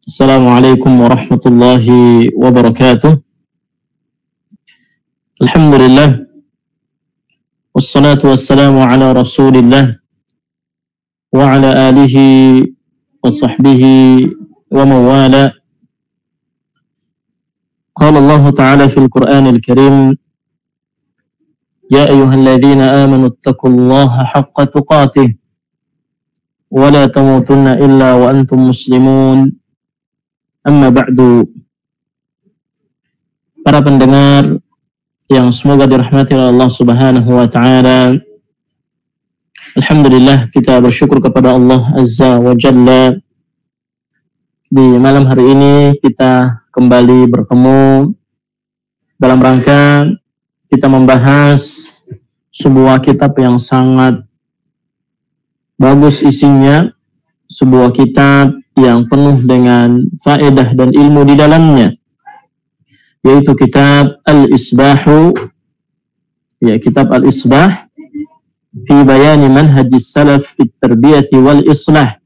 Assalamualaikum warahmatullahi wabarakatuh. Alhamdulillah. Wassalatu wassalamu ala rasulillah wa ala alihi wa sahbihi wa mawala. Qala Allah Ta'ala fil Qur'anil Karim, Ya ayyuhalladzina amanu ittaqullaha haqqa tuqatih wa la tamutunna illa wa antum muslimun. Amma ba'du. Para pendengar yang semoga dirahmati oleh Allah Subhanahu wa taala. Alhamdulillah, kita bersyukur kepada Allah Azza wa Jalla. Di malam hari ini kita kembali bertemu dalam rangka kita membahas sebuah kitab yang sangat bagus isinya, sebuah kitab yang penuh dengan faedah dan ilmu di dalamnya, yaitu kitab Al-Isbahu, ya, kitab Al-Isbah fi bayani manhajis salaf fit tarbiyati wal islah,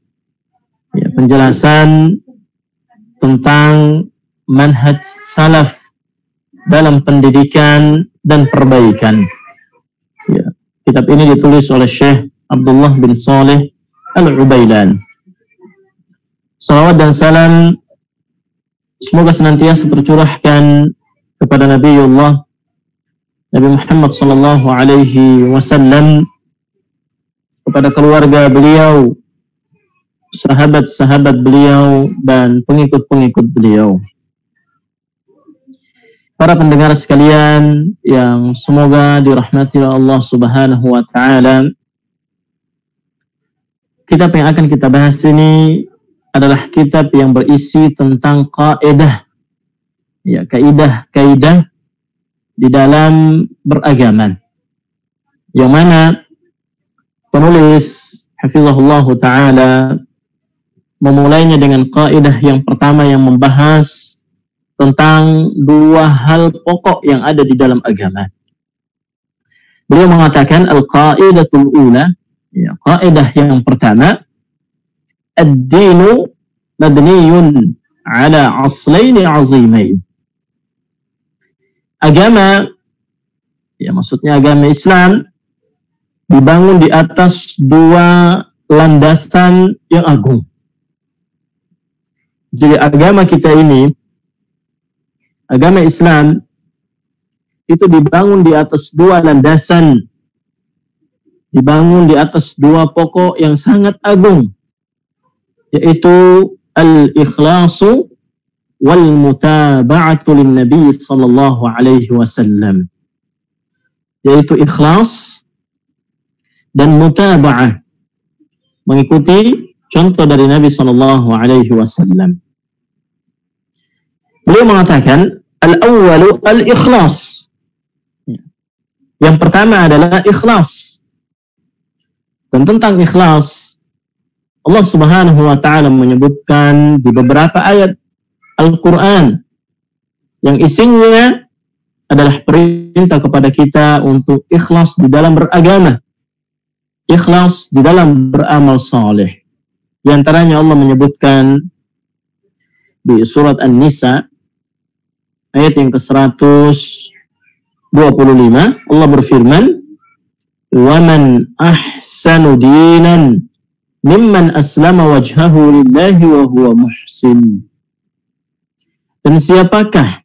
ya, penjelasan tentang manhaj salaf dalam pendidikan dan perbaikan. Ya, kitab ini ditulis oleh Syekh Abdullah bin Saleh Al-Ubailan. Salawat dan salam semoga senantiasa tercurahkan kepada Nabiullah Nabi Muhammad sallallahu alaihi wasallam, kepada keluarga beliau, sahabat-sahabat beliau dan pengikut-pengikut beliau. Para pendengar sekalian yang semoga dirahmati oleh Allah Subhanahu wa taala, kitab yang akan kita bahas ini adalah kitab yang berisi tentang kaidah, ya, kaidah di dalam beragama, yang mana penulis hafizahullah ta'ala memulainya dengan kaidah yang pertama yang membahas tentang dua hal pokok yang ada di dalam agama. Beliau mengatakan al-qaidatul ula, ya, kaidah yang pertama, ad-dinu mabniyun ala aslaini azimain. Agama, ya, maksudnya agama Islam dibangun di atas dua landasan yang agung. Jadi agama kita ini, agama Islam itu dibangun di atas dua landasan, dibangun di atas dua pokok yang sangat agung, yaitu al-ikhlasu wal mutaba'atu lin Nabi sallallahu alaihi wasallam, yaitu ikhlas dan mutaba'ah, mengikuti contoh dari Nabi sallallahu alaihi wasallam. Beliau mengatakan al-awwalu al-ikhlas. Yang pertama adalah ikhlas. Dan tentang ikhlas, Allah Subhanahu wa ta'ala menyebutkan di beberapa ayat Al-Quran yang isinya adalah perintah kepada kita untuk ikhlas di dalam beragama, ikhlas di dalam beramal saleh. Di antaranya Allah menyebutkan di surat An-Nisa ayat yang ke-125, Allah berfirman, وَمَنْ أَحْسَنُ دِينًا mimman aslama wajhahu lillahi wa huwa muhsin. Dan siapakah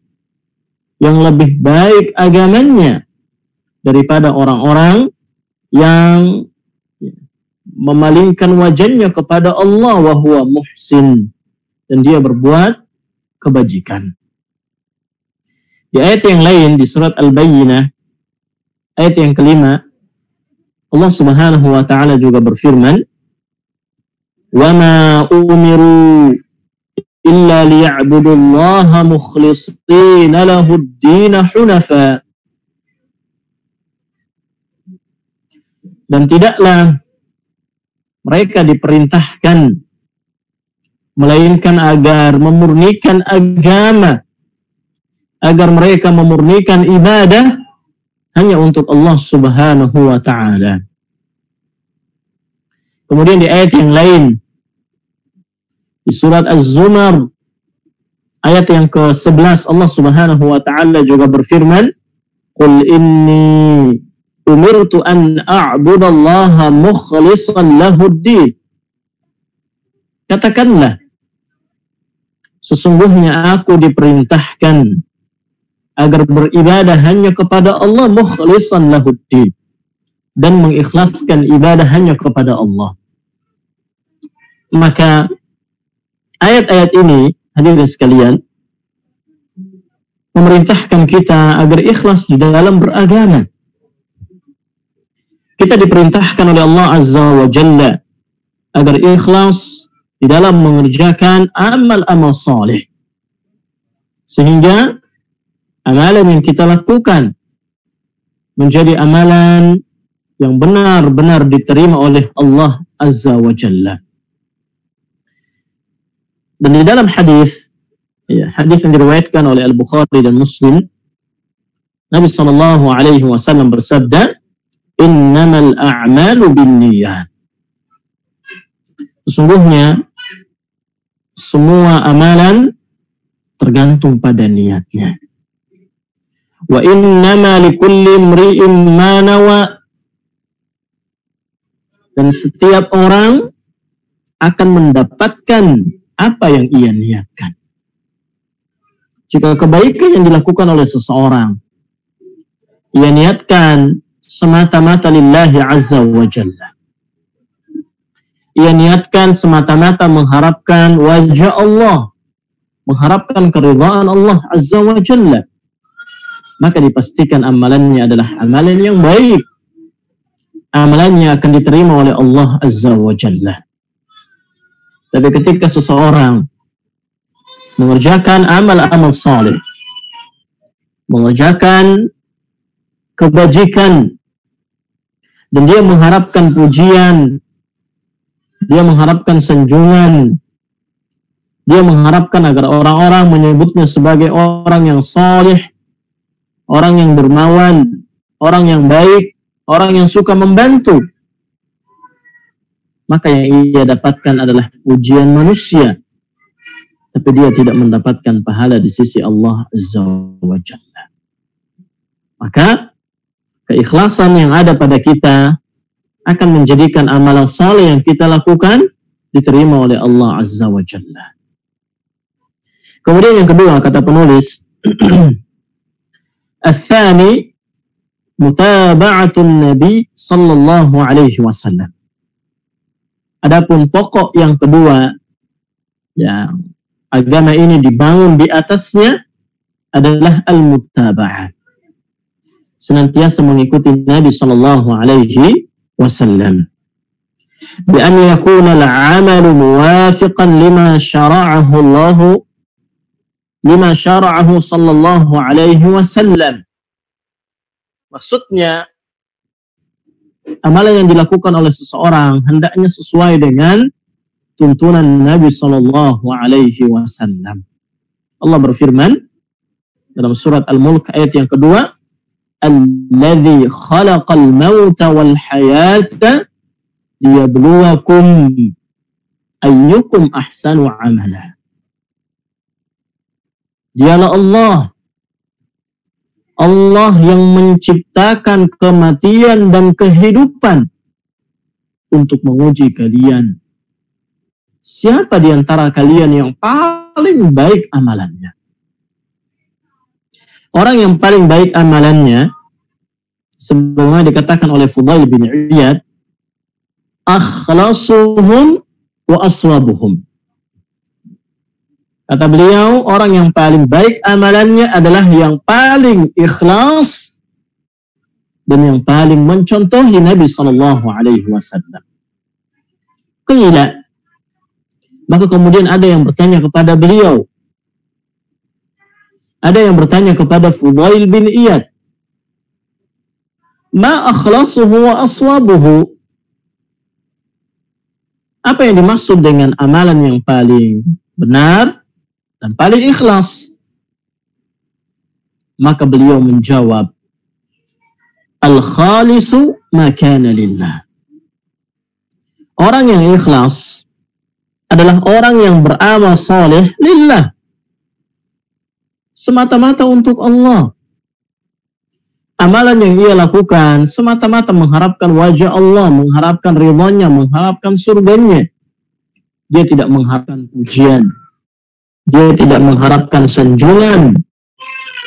yang lebih baik agamanya daripada orang-orang yang memalingkan wajahnya kepada Allah wa huwa muhsin, dan dia berbuat kebajikan. Di ayat yang lain di surat Al-Bayyinah ayat yang ke-5, Allah Subhanahu wa ta'ala juga berfirman, وَمَا أُمِرُوا إِلَّا لِيَعْبُدُوا اللَّهَ مُخْلِصِينَ لَهُ الدِّينَ حُنَفَاءَ. Dan tidaklah mereka diperintahkan melainkan agar memurnikan agama, agar mereka memurnikan ibadah hanya untuk Allah Subhanahu wa ta'ala. Kemudian di ayat yang lain di surat Az-Zumar ayat yang ke-11 Allah Subhanahu wa taala juga berfirman, "Qul inni umirtu an a'budallaha mukhlishan lahud-din." Katakanlah, sesungguhnya aku diperintahkan agar beribadah hanya kepada Allah mukhlishan lahud-din, dan mengikhlaskan ibadah hanya kepada Allah. Maka ayat-ayat ini, hadirin sekalian, memerintahkan kita agar ikhlas di dalam beragama. Kita diperintahkan oleh Allah Azza wa Jalla agar ikhlas di dalam mengerjakan amal-amal saleh, sehingga amalan yang kita lakukan menjadi amalan yang benar-benar diterima oleh Allah Azza wa Jalla. Dan di dalam hadis yang diriwayatkan oleh Al-Bukhari dan Muslim, Nabi SAW bersabda, "Innamal a'malu binniyat." Sesungguhnya semua amalan tergantung pada niatnya. Wa innama likulli imri'in ma nawa. Dan setiap orang akan mendapatkan apa yang ia niatkan. Jika kebaikan yang dilakukan oleh seseorang, ia niatkan semata-mata lillahi azza wa jalla. Ia niatkan semata-mata mengharapkan wajah Allah, mengharapkan keridhaan Allah azza wa jalla, maka dipastikan amalannya adalah amalan yang baik. Amalannya akan diterima oleh Allah azza wa jalla. Tapi ketika seseorang mengerjakan amal-amal saleh, mengerjakan kebajikan, dan dia mengharapkan pujian, dia mengharapkan sanjungan, dia mengharapkan agar orang-orang menyebutnya sebagai orang yang saleh, orang yang dermawan, orang yang baik, orang yang suka membantu, maka yang ia dapatkan adalah pujian manusia, tapi dia tidak mendapatkan pahala di sisi Allah Azza wa Jalla. Maka keikhlasan yang ada pada kita akan menjadikan amalan saleh yang kita lakukan diterima oleh Allah Azza wa Jalla. Kemudian yang kedua, kata penulis, Al-thani mutaba'atun Nabi sallallahu alaihi wasallam. Adapun pokok yang kedua yang agama ini dibangun di atasnya adalah al-muttaba'ah. Senantiasa mengikuti Nabi sallallahu alaihi wasallam. Bi an yakuna al-'amalu muwafiqan lima syara'ahu sallallahu alaihi wasallam. Maksudnya, amalan yang dilakukan oleh seseorang hendaknya sesuai dengan tuntunan Nabi sallallahu alaihi wasallam. Allah berfirman dalam surat Al-Mulk ayat yang kedua, "Alladzi khalaqal mauta wal hayata liyabluwakum ayyukum ahsanu amala." Dialah Allah yang menciptakan kematian dan kehidupan untuk menguji kalian. Siapa di antara kalian yang paling baik amalannya? Orang yang paling baik amalannya, sebagaimana dikatakan oleh Fudail bin Iyad, akhlasuhum wa aswabuhum. Kata beliau, orang yang paling baik amalannya adalah yang paling ikhlas dan yang paling mencontohi Nabi sallallahu alaihi wasallam. Qila, maka kemudian ada yang bertanya kepada beliau, ada yang bertanya kepada Fudail bin Iyad, ma akhlasuhu wa aswabuhu? Apa yang dimaksud dengan amalan yang paling benar dan paling ikhlas? Maka beliau menjawab, al-khalisu ma kana lillah. Orang yang ikhlas adalah orang yang beramal saleh lillah, semata-mata untuk Allah. Amalan yang ia lakukan semata-mata mengharapkan wajah Allah, mengharapkan ridhanya, mengharapkan surganya. Dia tidak mengharapkan pujian, dia tidak mengharapkan sanjungan,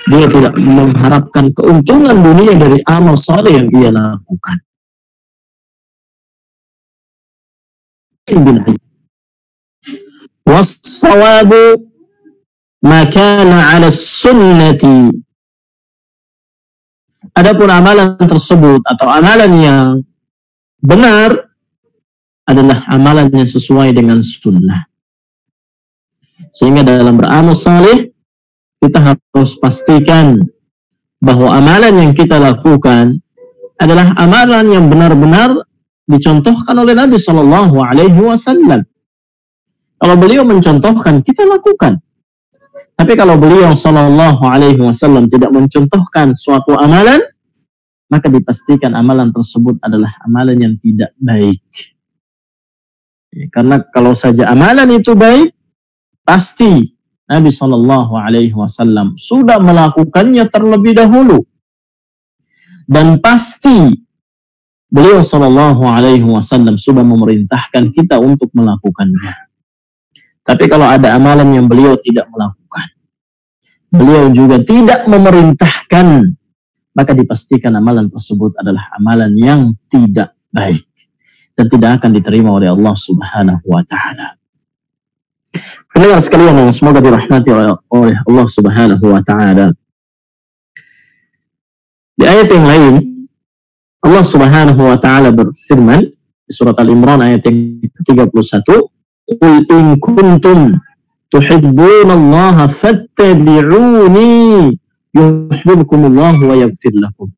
dia tidak mengharapkan keuntungan dunia dari amal saleh yang ia lakukan. Was-sawabu ma kana 'ala sunnati. Adapun amalan tersebut atau amalan yang benar adalah amalan yang sesuai dengan sunnah. Sehingga dalam beramal saleh kita harus pastikan bahwa amalan yang kita lakukan adalah amalan yang benar-benar dicontohkan oleh Nabi Shallallahu Alaihi Wasallam. Kalau beliau mencontohkan, kita lakukan. Tapi kalau beliau Shallallahu Alaihi Wasallam tidak mencontohkan suatu amalan, maka dipastikan amalan tersebut adalah amalan yang tidak baik. Karena kalau saja amalan itu baik, pasti Nabi Shallallahu Alaihi Wasallam sudah melakukannya terlebih dahulu, dan pasti beliau Shallallahu Alaihi Wasallam sudah memerintahkan kita untuk melakukannya. Tapi kalau ada amalan yang beliau tidak melakukan, beliau juga tidak memerintahkan, maka dipastikan amalan tersebut adalah amalan yang tidak baik dan tidak akan diterima oleh Allah Subhanahu wa Ta'ala. Pendengar sekalian yang semoga dirahmati oleh Allah Subhanahu wa Ta'ala, di ayat yang lain Allah Subhanahu wa Ta'ala berfirman di surat Al-Imran ayat yang ke-31, "Qul in kuntum tuhibbunallaha fattabi'uni yuhibbukumullahu wa yaghfir lakum."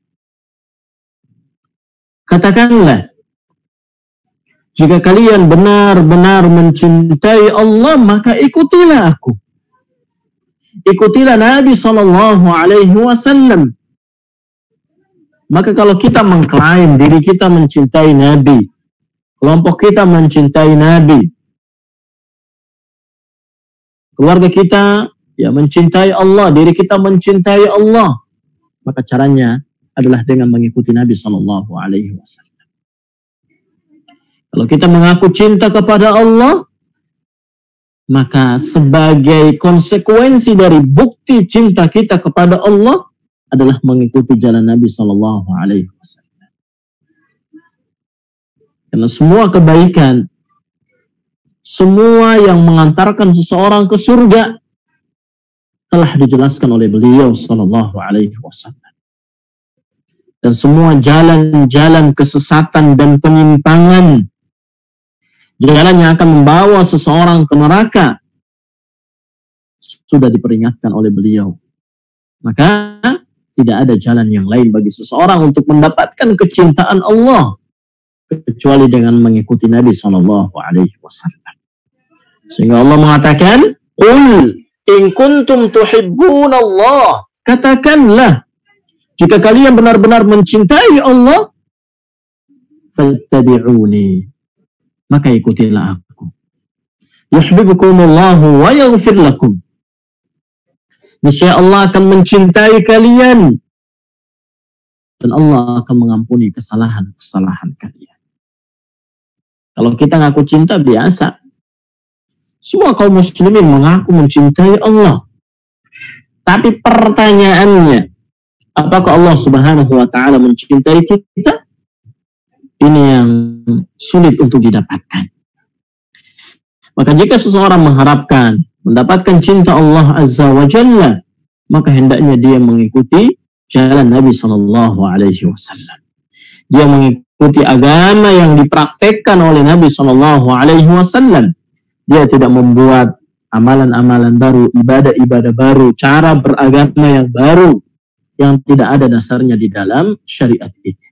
Katakanlah, jika kalian benar-benar mencintai Allah, maka ikutilah aku. Ikutilah Nabi Sallallahu Alaihi Wasallam. Maka kalau kita mengklaim diri kita mencintai Nabi, kelompok kita mencintai Nabi, keluarga kita ya mencintai Allah, diri kita mencintai Allah, maka caranya adalah dengan mengikuti Nabi Sallallahu Alaihi Wasallam. Kalau kita mengaku cinta kepada Allah, maka sebagai konsekuensi dari bukti cinta kita kepada Allah adalah mengikuti jalan Nabi Sallallahu Alaihi Wasallam. Karena semua kebaikan, semua yang mengantarkan seseorang ke surga telah dijelaskan oleh beliau Sallallahu Alaihi Wasallam. Dan semua jalan-jalan kesesatan dan penyimpangan, jalan yang akan membawa seseorang ke neraka, sudah diperingatkan oleh beliau. Maka tidak ada jalan yang lain bagi seseorang untuk mendapatkan kecintaan Allah kecuali dengan mengikuti Nabi Sallallahu Alaihi Wasallam. Sehingga Allah mengatakan, "Qul in kuntum tuhibbunallah." Katakanlah, jika kalian benar-benar mencintai Allah, fattabi'uni, maka ikutilah aku. Yuhibbukumullahu wa yaghfir lakum. Niscaya Allah akan mencintai kalian dan Allah akan mengampuni kesalahan-kesalahan kalian. Kalau kita ngaku cinta biasa. Semua kaum muslimin mengaku mencintai Allah. Tapi pertanyaannya, apakah Allah Subhanahu wa Ta'ala mencintai kita? Ini yang sulit untuk didapatkan. Maka jika seseorang mengharapkan mendapatkan cinta Allah Azza wa Jalla, maka hendaknya dia mengikuti jalan Nabi Sallallahu Alaihi Wasallam. Dia mengikuti agama yang dipraktekkan oleh Nabi Sallallahu Alaihi Wasallam. Dia tidak membuat amalan-amalan baru, ibadah-ibadah baru, cara beragama yang baru yang tidak ada dasarnya di dalam syariat ini.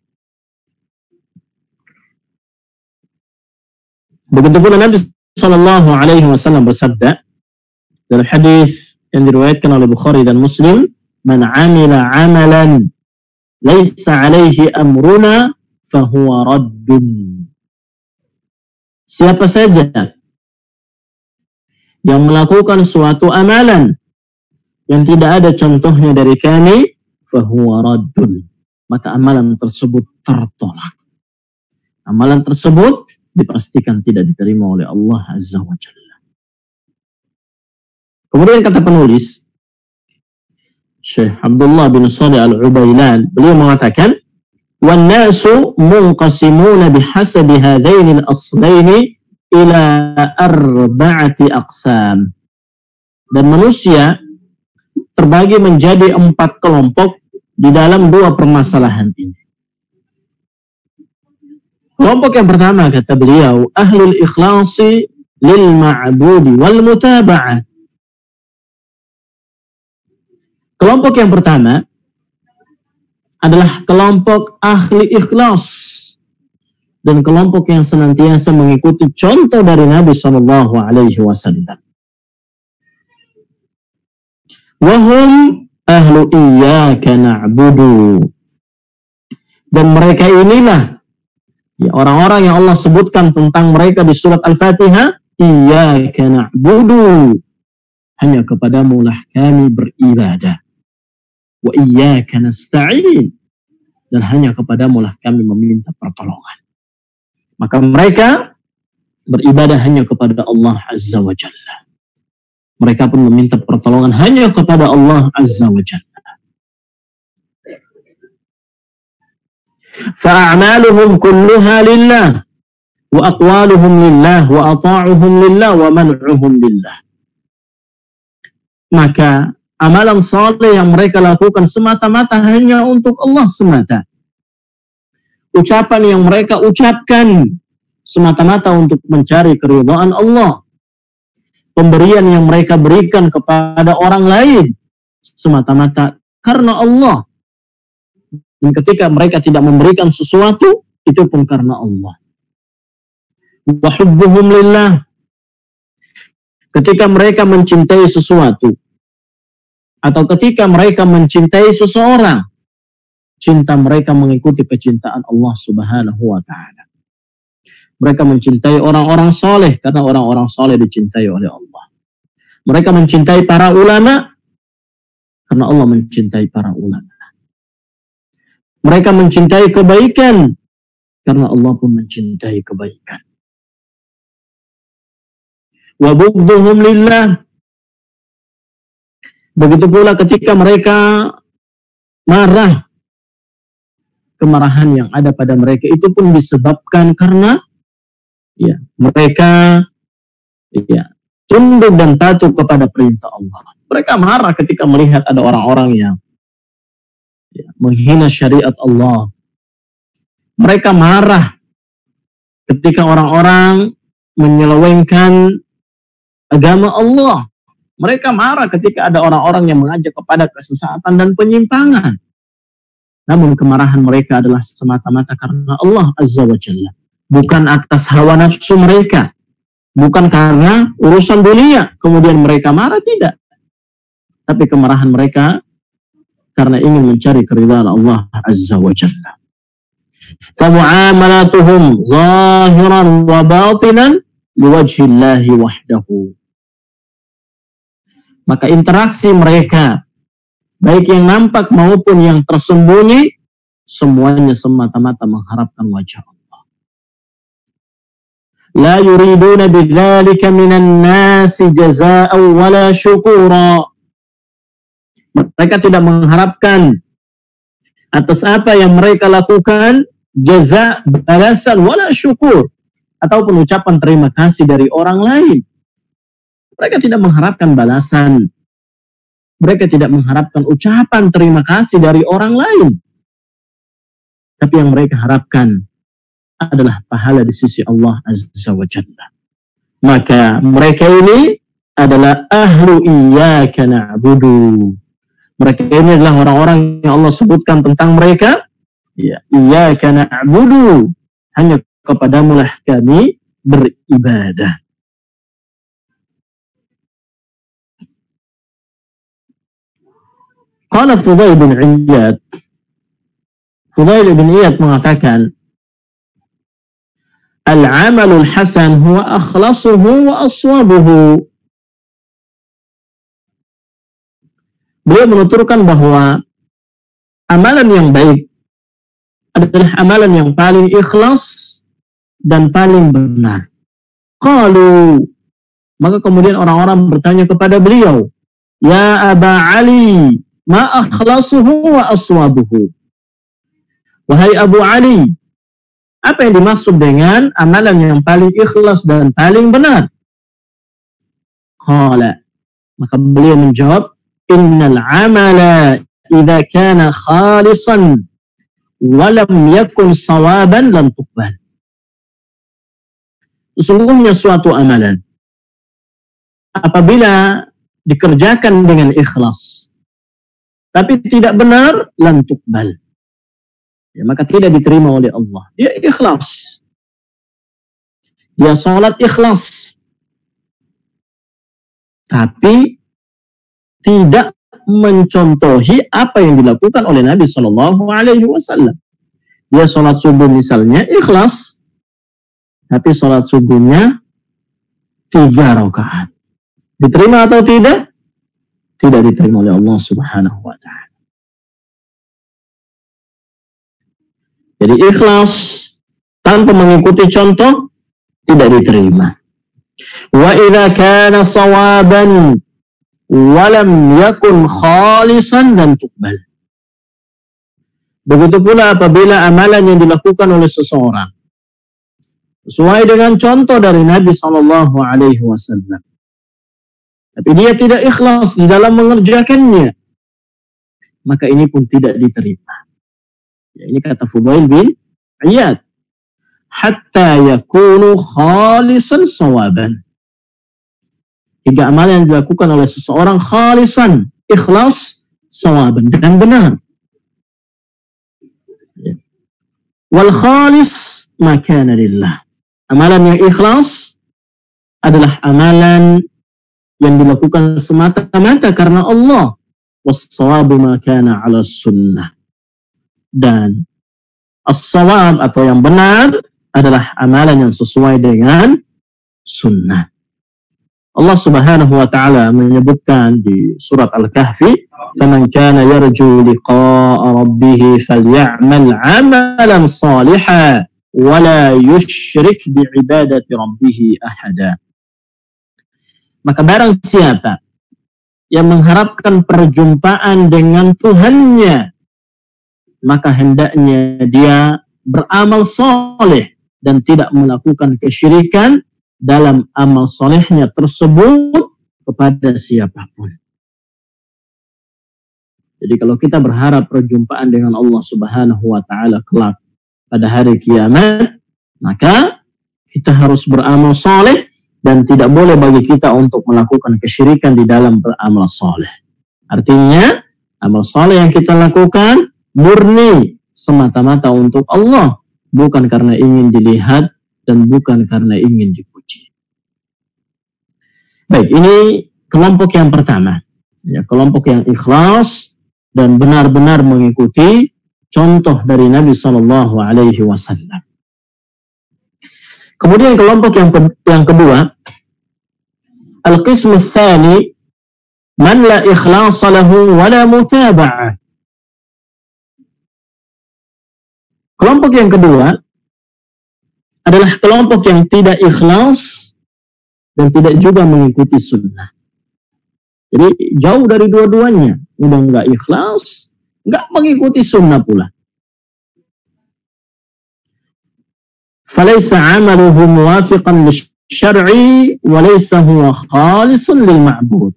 Begitu pula Nabi Sallallahu Alaihi Wasallam bersabda dalam hadis yang diriwayatkan oleh Bukhari dan Muslim, "Man amila amalan laisa alaihi amruna fahuwa raddun." Siapa saja yang melakukan suatu amalan yang tidak ada contohnya dari kami, fahuwa raddun, maka amalan tersebut tertolak. Amalan tersebut dipastikan tidak diterima oleh Allah Azza wa Jalla. Kemudian kata penulis, Syekh Abdullah bin Shalih Al-Ubailan, beliau mengatakan, وَالنَّاسُ مُنْقَسِمُونَ بِحَسَبِ هَذَيْنِ الْأَصْلَيْنِ إِلَى أَرْبَعَةِ أَقْسَامٍ. Dan manusia terbagi menjadi 4 kelompok di dalam 2 permasalahan ini. Kelompok yang pertama, kata beliau, ahlul ikhlasi lil ma'budi wal mutaba'ah. Kelompok yang pertama adalah kelompok ahli ikhlas dan kelompok yang senantiasa mengikuti contoh dari Nabi sallallahu alaihi wasallam. Wahum ahlu iyyaka na'budu. Dan mereka inilah ya, orang-orang yang Allah sebutkan tentang mereka di surat Al-Fatihah, iyyaka na'budu, hanya kepadamu lah kami beribadah. Wa iyyaka nasta'in, dan hanya kepadamu lah kami meminta pertolongan. Maka mereka beribadah hanya kepada Allah Azza wa Jalla. Mereka pun meminta pertolongan hanya kepada Allah Azza wa Jalla. Fa'amaluhum kulluha lillah, wa aqwaluhum lillah, wa ata'uhum lillah, wa man'uhum lillah. Maka amalan saleh yang mereka lakukan semata-mata hanya untuk Allah semata. Ucapan yang mereka ucapkan semata-mata untuk mencari keridhaan Allah. Pemberian yang mereka berikan kepada orang lain semata-mata karena Allah. Dan ketika mereka tidak memberikan sesuatu, itu pun karena Allah. Wa hubbuhum lillah. Ketika mereka mencintai sesuatu, atau ketika mereka mencintai seseorang, cinta mereka mengikuti kecintaan Allah Subhanahu wa ta'ala. Mereka mencintai orang-orang soleh karena orang-orang soleh dicintai oleh Allah. Mereka mencintai para ulama karena Allah mencintai para ulama. Mereka mencintai kebaikan karena Allah pun mencintai kebaikan. Wa bughdhuhum lillah. Begitu pula ketika mereka marah, kemarahan yang ada pada mereka itu pun disebabkan karena ya, mereka ya, tunduk dan patuh kepada perintah Allah. Mereka marah ketika melihat ada orang-orang yang ya, menghina syariat Allah. Mereka marah ketika orang-orang menyelewengkan agama Allah. Mereka marah ketika ada orang-orang yang mengajak kepada kesesatan dan penyimpangan. Namun kemarahan mereka adalah semata-mata karena Allah Azza wa Jalla. Bukan atas hawa nafsu mereka. Bukan karena urusan dunia. Kemudian mereka marah, tidak. Tapi kemarahan mereka karena ingin mencari keridhaan Allah Azza wa Jalla. فَمُعَامَلَاتُهُمْ ظَاهِرًا وَبَاطِنًا لِوَجْهِ اللَّهِ وَحْدَهُ. Maka interaksi mereka, baik yang nampak maupun yang tersembunyi, semuanya semata-mata mengharapkan wajah Allah. La yuriduna bidzalika minan nasi jazaa'an wala syukura. Mereka tidak mengharapkan atas apa yang mereka lakukan jaza, balasan, wala syukur, ataupun ucapan terima kasih dari orang lain. Mereka tidak mengharapkan balasan. Mereka tidak mengharapkan ucapan terima kasih dari orang lain. Tapi yang mereka harapkan adalah pahala di sisi Allah Azza wa Jalla. Maka mereka ini adalah ahlu iyyaka na'budu. Mereka ini adalah orang-orang yang Allah sebutkan tentang mereka. Ya, iyyaka na'budu, hanya kepadamu lah kami beribadah. Qala Fudail bin Iyad. Fudail bin Iyad mengatakan, Al-amalul hasan huwa akhlasuhu wa aswabuhu. beliau menuturkan bahwa amalan yang baik adalah amalan yang paling ikhlas dan paling benar. Qalu, maka kemudian orang-orang bertanya kepada beliau, ya Aba Ali, ma akhlasuhu wa aswabuhu. Wahai Abu Ali, apa yang dimaksud dengan amalan yang paling ikhlas dan paling benar? Qala, maka beliau menjawab, innal amala idza kana khalisan wa lam yakun sawaban lam tuqbal. Sesungguhnya suatu amalan apabila dikerjakan dengan ikhlas tapi tidak benar, lam tuqbal, ya, maka tidak diterima oleh Allah. Dia ikhlas, dia salat ikhlas, tapi tidak mencontohi apa yang dilakukan oleh Nabi Shallallahu Alaihi Wasallam. Dia salat subuh misalnya ikhlas, tapi salat subuhnya 3 rakaat. Diterima atau tidak? Tidak diterima oleh Allah Subhanahu wa Ta'ala. Jadi ikhlas tanpa mengikuti contoh tidak diterima. Wa idza kana sawaban wa lam yakun khalisan dan tuqbal. Begitu pula apabila amalan yang dilakukan oleh seseorang sesuai dengan contoh dari Nabi Sallallahu Alaihi Wasallam, tapi dia tidak ikhlas di dalam mengerjakannya, maka ini pun tidak diterima. Ya, ini kata Fudail bin Iyad, hatta yakunu khalisan sawaban, hingga amalan yang dilakukan oleh seseorang khalisan, ikhlas, sawaban, dan benar. Ya. Wal khalis ma kana lillah. Amalan yang ikhlas adalah amalan yang dilakukan semata-mata karena Allah. Was-sawabu ma kana 'ala sunnah. Dan as-sawab atau yang benar adalah amalan yang sesuai dengan sunnah. Allah Subhanahu wa Ta'ala menyebutkan di surat Al-Kahfi, "Faman kana yarju liqa'a rabbih faly'amal 'amalan shalihan wa la yusyrik bi'ibadati rabbih ahada." Maka barang siapa yang mengharapkan perjumpaan dengan Tuhannya, maka hendaknya dia beramal soleh dan tidak melakukan kesyirikan dalam amal solehnya tersebut kepada siapapun. Jadi kalau kita berharap perjumpaan dengan Allah Subhanahu wa Ta'ala kelak pada hari kiamat, maka kita harus beramal soleh dan tidak boleh bagi kita untuk melakukan kesyirikan di dalam beramal soleh. Artinya amal soleh yang kita lakukan murni semata-mata untuk Allah, bukan karena ingin dilihat dan bukan karena ingin dipuji. Baik, ini kelompok yang pertama, ya, kelompok yang ikhlas dan benar-benar mengikuti contoh dari Nabi Sallallahu Alaihi Wasallam. Kemudian kelompok yang kedua, al-qismu tsani, man la ikhlasa lahu wa la mutaba'ah. Kelompok yang kedua adalah kelompok yang tidak ikhlas dan tidak juga mengikuti sunnah. Jadi jauh dari dua-duanya, udah nggak ikhlas, nggak mengikuti sunnah pula. فَلَيْسَ عَمَلُهُ مُوَافِقًا لِلشَّرْعِ وَلَيْسَ هُوَ خَالِصٌ لِلْمَعْبُودِ.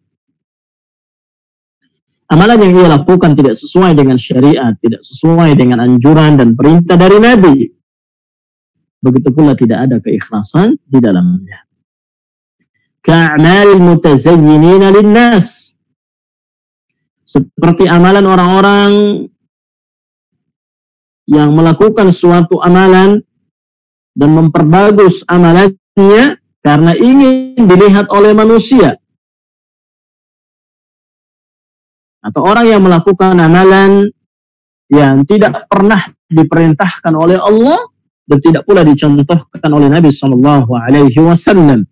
Amalan yang ia lakukan tidak sesuai dengan syariat, tidak sesuai dengan anjuran dan perintah dari Nabi. Begitu pula tidak ada keikhlasan di dalamnya. Ka'amalil mutazayyinina linnas. Seperti amalan orang-orang yang melakukan suatu amalan dan memperbagus amalannya karena ingin dilihat oleh manusia. Atau orang yang melakukan amalan yang tidak pernah diperintahkan oleh Allah dan tidak pula dicontohkan oleh Nabi Sallallahu Alaihi Wasallam.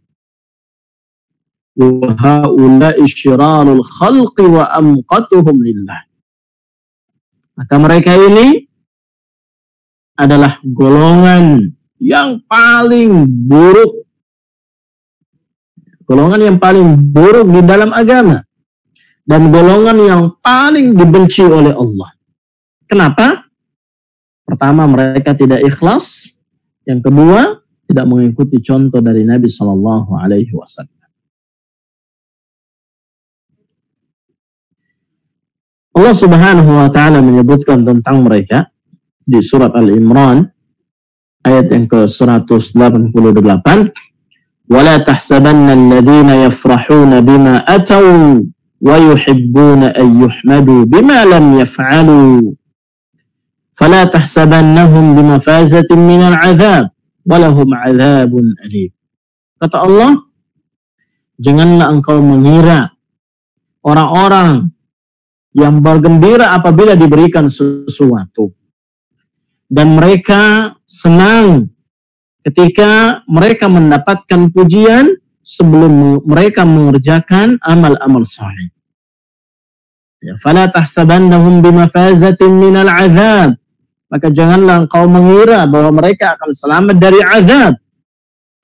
wa haula'i syirarul khalqi wa amqatuhum lillah. Maka mereka ini adalah golongan yang paling buruk. Golongan yang paling buruk di dalam agama. Dan golongan yang paling dibenci oleh Allah. Kenapa? Pertama, mereka tidak ikhlas. Yang kedua, tidak mengikuti contoh dari Nabi Sallallahu Alaihi Wasallam. Allah Subhanahu Wa Taala menyebutkan tentang mereka di surat Al-Imran ayat yang ke-188. وَلَا تَحْسَبَنَّ الَّذِينَ يَفْرَحُونَ بِمَا أَتَوْا وَيُحِبُّونَ أَن يُحْمَدُوا بِمَا لَمْ يَفْعَلُوا فَلَا تَحْسَبَنَّهُمْ بِمَفَازَةٍ مِنَ الْعَذَابِ وَلَهُمْ عَذَابٌ أَلِيمٌ. Kata Allah, janganlah engkau mengira orang-orang yang bergembira apabila diberikan sesuatu, dan mereka senang ketika mereka mendapatkan pujian sebelum mereka mengerjakan amal-amal saleh. Ya, fala tahsabannahum bimafazatin minal azab. Maka janganlah engkau mengira bahwa mereka akan selamat dari azab.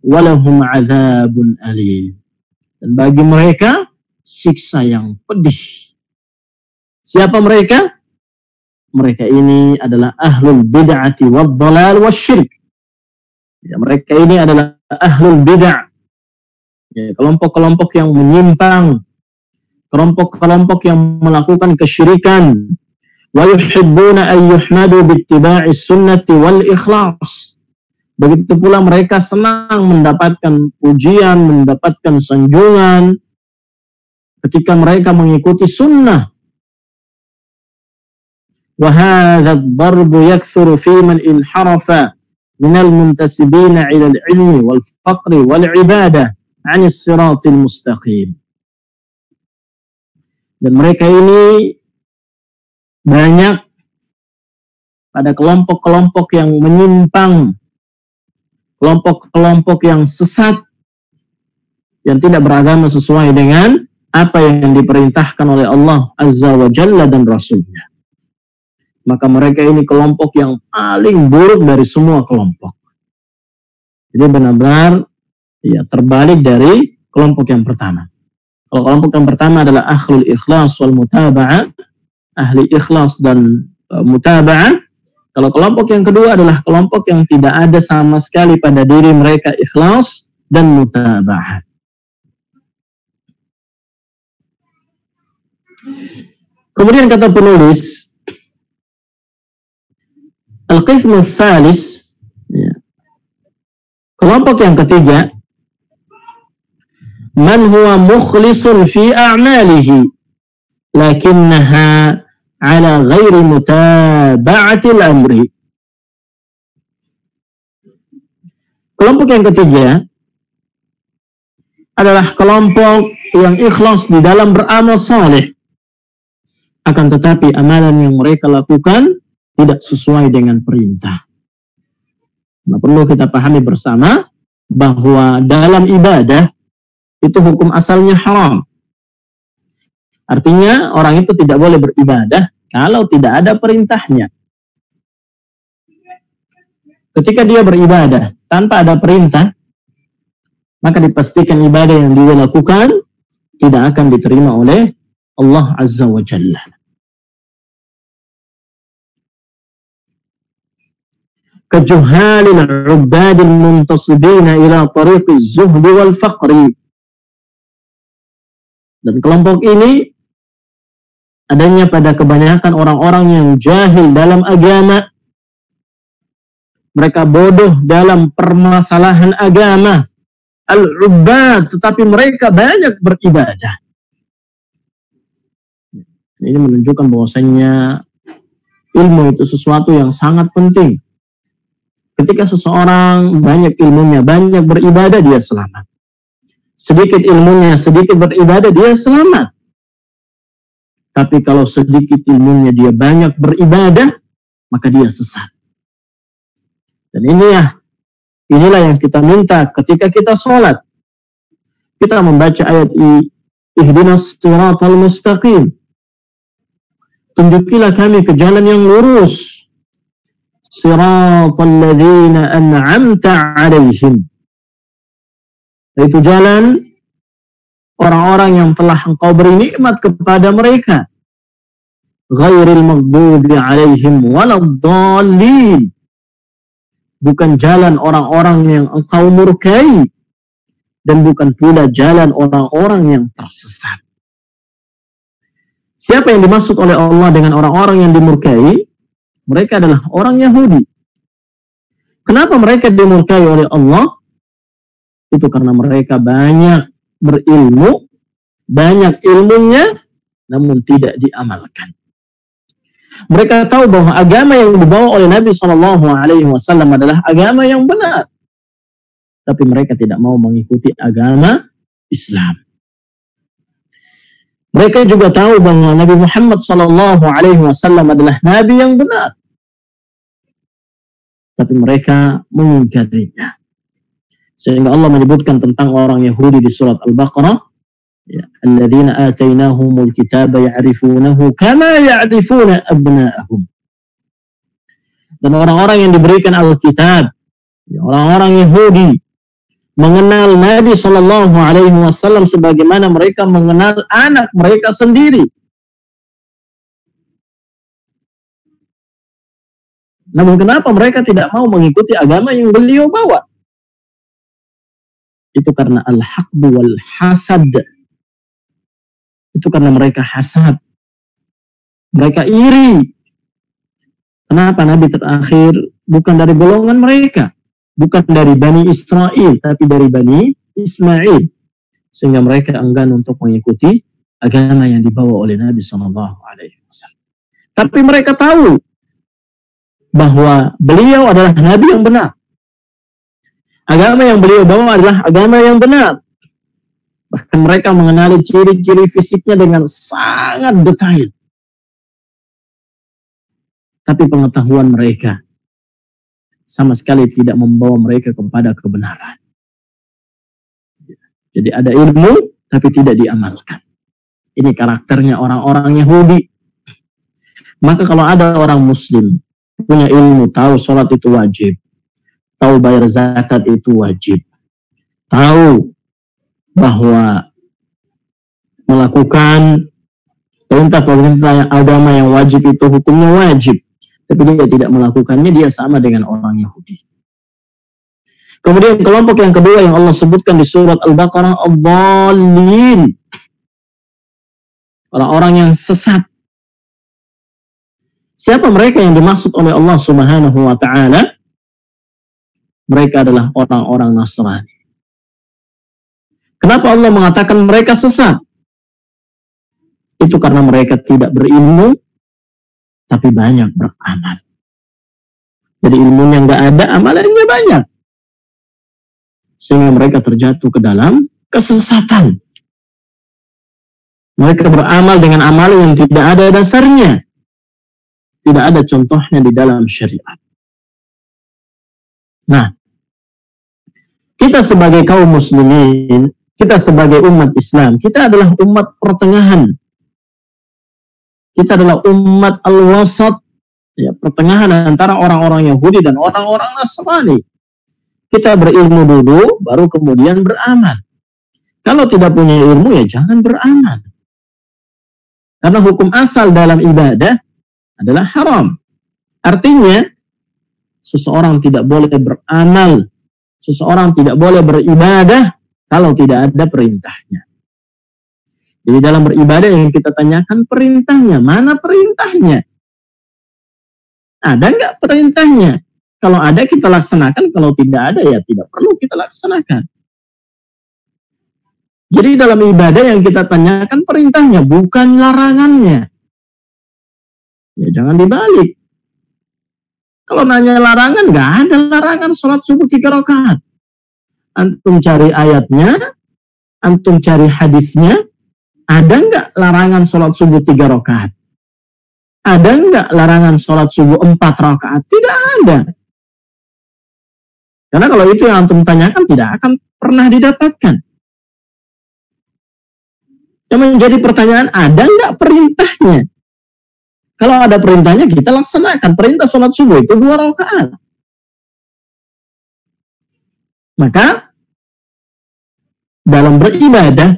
Walahum azabun alim. Dan bagi mereka siksa yang pedih. Siapa mereka? Mereka ini adalah ahlul bid'ati wad dhalal wasyirk. Ya, mereka ini adalah ahlul bid'ah. Ya, kelompok-kelompok yang menyimpang, kelompok-kelompok yang melakukan kesyirikan. Wa yuhibbuna an yuhmadu bittiba'is sunnati wal ikhlas. Begitu pula mereka senang mendapatkan pujian, mendapatkan sanjungan ketika mereka mengikuti sunnah. Wa hadha ad-darbu yakthuru fi man inharafa minal muntasibina ila al-ilmi wal faqri wal ibadah 'anis siratil mustaqim. Dan mereka ini banyak pada kelompok-kelompok yang menyimpang, kelompok-kelompok yang sesat, yang tidak beragama sesuai dengan apa yang diperintahkan oleh Allah Azza wa Jalla dan Rasulnya. Maka mereka ini kelompok yang paling buruk dari semua kelompok. Jadi benar-benar ya terbalik dari kelompok yang pertama. Kalau kelompok yang pertama adalah ahlul ikhlas wal mutaba'ah, ahli ikhlas dan mutaba'ah. Kalau kelompok yang kedua adalah kelompok yang tidak ada sama sekali pada diri mereka ikhlas dan mutaba'ah. Kemudian kata penulis, al-qismu tsalis, ya, kelompok yang ketiga, man huwa mukhlisun fi a'malihi lakinnaha ala ghairi mutaba'atil amri. Kelompok yang ketiga adalah kelompok yang ikhlas di dalam beramal saleh, akan tetapi amalan yang mereka lakukan tidak sesuai dengan perintah. Nah, perlu kita pahami bersama bahwa dalam ibadah itu hukum asalnya haram. Artinya orang itu tidak boleh beribadah kalau tidak ada perintahnya. Ketika dia beribadah tanpa ada perintah, maka dipastikan ibadah yang dia lakukan tidak akan diterima oleh Allah Azza wa Jalla. Kejuhalil ubadil muntasibina ila tariqiz zuhdi wal faqri. Dan kelompok ini adanya pada kebanyakan orang-orang yang jahil dalam agama. Mereka bodoh dalam permasalahan agama. Al-ubad, tetapi mereka banyak beribadah. Ini menunjukkan bahwasanya ilmu itu sesuatu yang sangat penting. Ketika seseorang banyak ilmunya, banyak beribadah, dia selamat. Sedikit ilmunya, sedikit beribadah, dia selamat. Tapi kalau sedikit ilmunya, dia banyak beribadah, maka dia sesat. Dan inilah yang kita minta ketika kita sholat. kita membaca ayat ihdinas siratal mustaqim. Tunjukilah kami ke jalan yang lurus. Siratal ladzina an'amta 'alaihim. Itu jalan orang-orang yang telah Engkau beri nikmat kepada mereka. Ghairil maghdubi 'alaihim waladdallin. Bukan jalan orang-orang yang Engkau murkai, dan bukan pula jalan orang-orang yang tersesat. Siapa yang dimaksud oleh Allah dengan orang-orang yang dimurkai? Mereka adalah orang Yahudi. Kenapa mereka dimurkai oleh Allah? Itu karena mereka banyak berilmu, banyak ilmunya, namun tidak diamalkan. Mereka tahu bahwa agama yang dibawa oleh Nabi SAW adalah agama yang benar. Tapi mereka tidak mau mengikuti agama Islam. Mereka juga tahu bahwa Nabi Muhammad SAW adalah Nabi yang benar. Tapi mereka mengingkarinya. Sehingga Allah menyebutkan tentang orang Yahudi di surat Al-Baqarah, alladzina atainahumul kitaba ya'rifunahu kama ya'rifuna abna'ahum. Dan orang-orang yang diberikan Al-Kitab, orang-orang Yahudi, mengenal Nabi SAW sebagaimana mereka mengenal anak mereka sendiri. Namun kenapa mereka tidak mau mengikuti agama yang beliau bawa? Itu karena al-haqdu wal hasad. Itu karena mereka hasad. Mereka iri. Kenapa Nabi terakhir bukan dari golongan mereka? Bukan dari Bani Israel, tapi dari Bani Ismail. Sehingga mereka enggan untuk mengikuti agama yang dibawa oleh Nabi SAW. Tapi mereka tahu bahwa beliau adalah Nabi yang benar. Agama yang beliau bawa adalah agama yang benar. Bahkan mereka mengenali ciri-ciri fisiknya dengan sangat detail. Tapi pengetahuan mereka sama sekali tidak membawa mereka kepada kebenaran. Jadi ada ilmu, tapi tidak diamalkan. Ini karakternya orang-orang Yahudi. Maka kalau ada orang Muslim, punya ilmu, tahu sholat itu wajib, tahu bayar zakat itu wajib, tahu bahwa melakukan perintah-perintah agama yang wajib itu hukumnya wajib, tapi dia tidak melakukannya, dia sama dengan orang Yahudi. Kemudian kelompok yang kedua yang Allah sebutkan di surat Al-Baqarah, ad-dallin. Orang-orang yang sesat. Siapa mereka yang dimaksud oleh Allah Subhanahu wa taala? Mereka adalah orang-orang Nasrani. Kenapa Allah mengatakan mereka sesat? Itu karena mereka tidak berilmu, tapi banyak beramal. Jadi ilmunya nggak ada, amalannya banyak. Sehingga mereka terjatuh ke dalam kesesatan. Mereka beramal dengan amal yang tidak ada dasarnya. Tidak ada contohnya di dalam syariat. Nah, kita sebagai kaum muslimin, kita sebagai umat Islam, kita adalah umat pertengahan. Kita adalah umat al-wasat, ya, pertengahan antara orang-orang Yahudi dan orang-orang Nasrani. Kita berilmu dulu, baru kemudian beramal. Kalau tidak punya ilmu, ya jangan beramal. Karena hukum asal dalam ibadah adalah haram. Artinya, seseorang tidak boleh beramal, seseorang tidak boleh beribadah kalau tidak ada perintahnya. Jadi dalam beribadah yang kita tanyakan perintahnya, mana perintahnya? Ada nggak perintahnya? Kalau ada kita laksanakan, kalau tidak ada ya tidak perlu kita laksanakan. Jadi dalam ibadah yang kita tanyakan perintahnya, bukan larangannya. Ya jangan dibalik. Kalau nanya larangan, nggak ada larangan sholat subuh 3 rakaat. Antum cari ayatnya, antum cari hadisnya, ada nggak larangan sholat subuh 3 rakaat? Ada nggak larangan sholat subuh 4 rakaat? Tidak ada. Karena kalau itu yang antum tanyakan tidak akan pernah didapatkan. Yang menjadi pertanyaan, ada nggak perintahnya? Kalau ada perintahnya, kita laksanakan. Perintah sholat subuh itu 2 rakaat. Maka, dalam beribadah,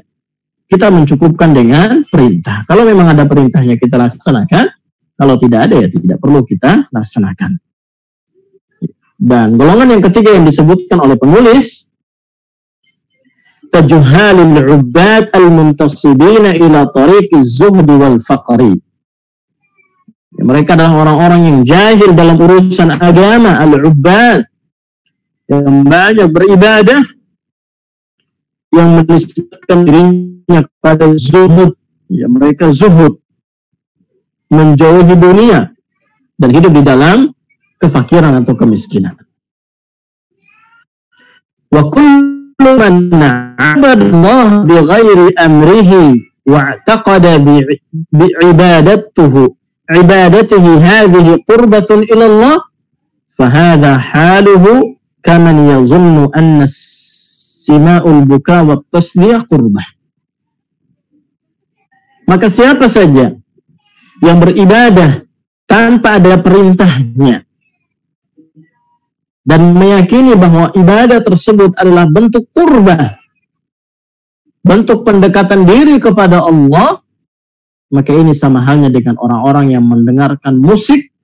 kita mencukupkan dengan perintah. Kalau memang ada perintahnya, kita laksanakan. Kalau tidak ada, ya tidak perlu kita laksanakan. Dan golongan yang ketiga yang disebutkan oleh penulis, kajuhalil ubbad al-muntasibina ila tariqiz zuhdi wal faqri. Ya, mereka adalah orang-orang yang jahil dalam urusan agama, al-ubbad, yang banyak beribadah, yang menisbatkan dirinya kepada zuhud. Ya, mereka zuhud, menjauhi dunia dan hidup di dalam kefakiran atau kemiskinan. Wa kullu man 'abada Allah bi ghairi amrihi wa i'taqada bi ibadatihi hadhihi qurbatun ila Allah fa hadha haluhu kaman yadhunnu anna sima'ul buka wa tasdiyah qurbah. Maka siapa saja yang beribadah tanpa ada perintahnya dan meyakini bahwa ibadah tersebut adalah bentuk qurbah, bentuk pendekatan diri kepada Allah, maka ini sama halnya dengan orang-orang yang mendengarkan musik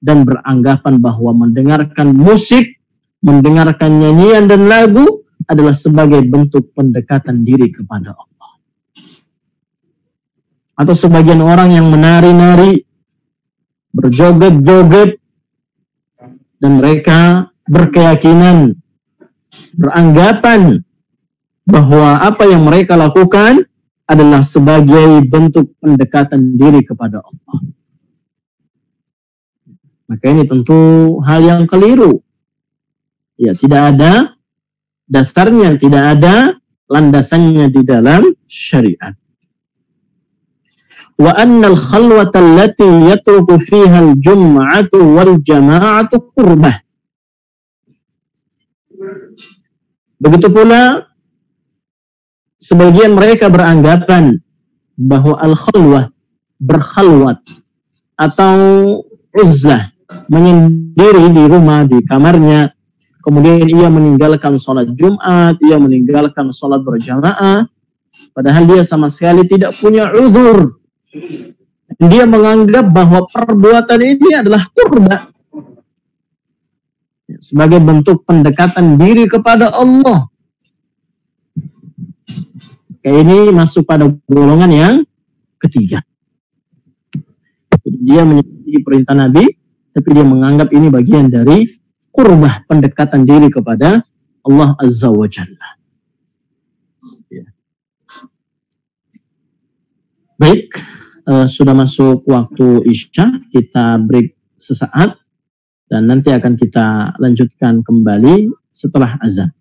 dan beranggapan bahwa mendengarkan musik, mendengarkan nyanyian dan lagu adalah sebagai bentuk pendekatan diri kepada Allah. Atau sebagian orang yang menari-nari, berjoget-joget, dan mereka berkeyakinan, beranggapan bahwa apa yang mereka lakukan adalah sebagai bentuk pendekatan diri kepada Allah. Maka ini tentu hal yang keliru. Ya, tidak ada dasarnya, tidak ada landasannya di dalam syariat. Wa annal khalwata allati yatruku fiha al-jum'atu wal jama'atu qurbah. Begitu pula sebagian mereka beranggapan bahwa al-khalwah, berkhalwat atau uzlah, menyendiri di rumah, di kamarnya, kemudian ia meninggalkan sholat Jumat, ia meninggalkan sholat berjamaah, padahal dia sama sekali tidak punya uzur. Dia menganggap bahwa perbuatan ini adalah qurbah, sebagai bentuk pendekatan diri kepada Allah. Kayak ini masuk pada golongan yang ketiga. Dia menyelidiki perintah Nabi, tapi dia menganggap ini bagian dari qurbah, pendekatan diri kepada Allah Azza wa Jalla. Ya. Baik, sudah masuk waktu Isya, kita break sesaat dan nanti akan kita lanjutkan kembali setelah azan.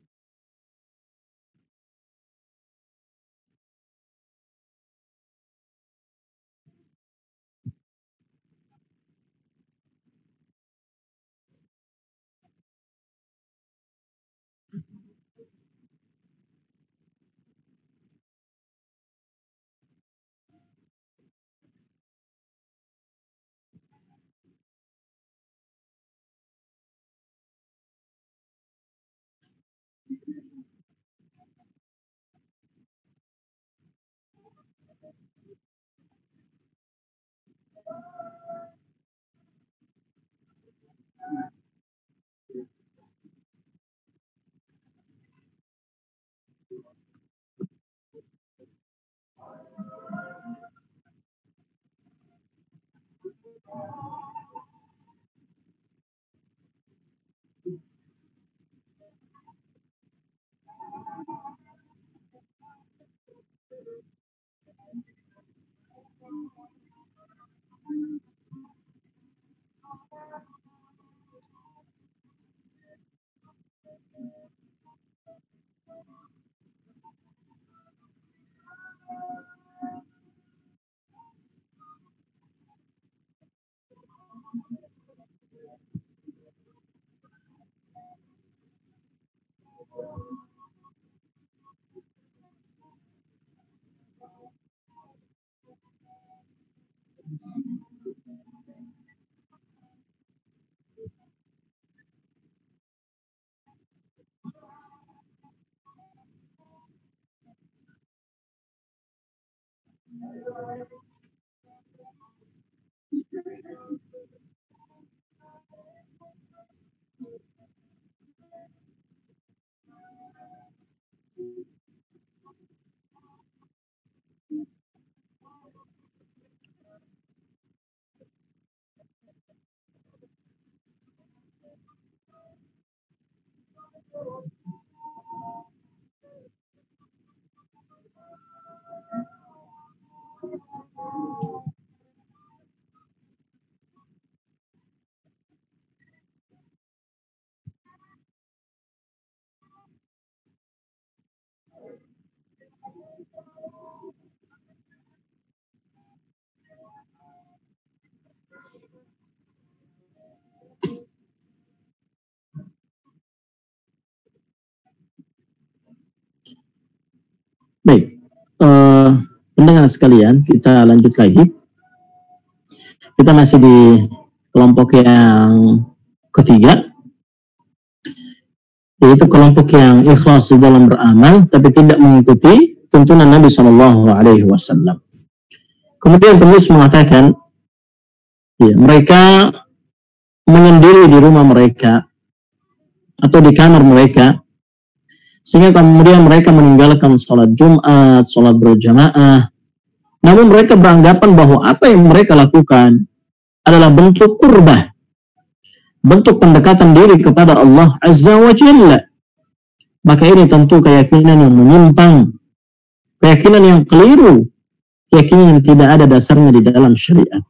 Baik, pendengar sekalian, kita lanjut lagi. Kita masih di kelompok yang ketiga, yaitu kelompok yang ikhlas di dalam beramal, tapi tidak mengikuti tuntunan Nabi SAW. Kemudian penulis mengatakan, ya, mereka menyendiri di rumah mereka atau di kamar mereka, sehingga kemudian mereka meninggalkan sholat Jumat, sholat berjamaah. Namun mereka beranggapan bahwa apa yang mereka lakukan adalah bentuk qurbah, bentuk pendekatan diri kepada Allah Azza wa Jalla. Maka ini tentu keyakinan yang menyimpang, keyakinan yang keliru, keyakinan yang tidak ada dasarnya di dalam syariat.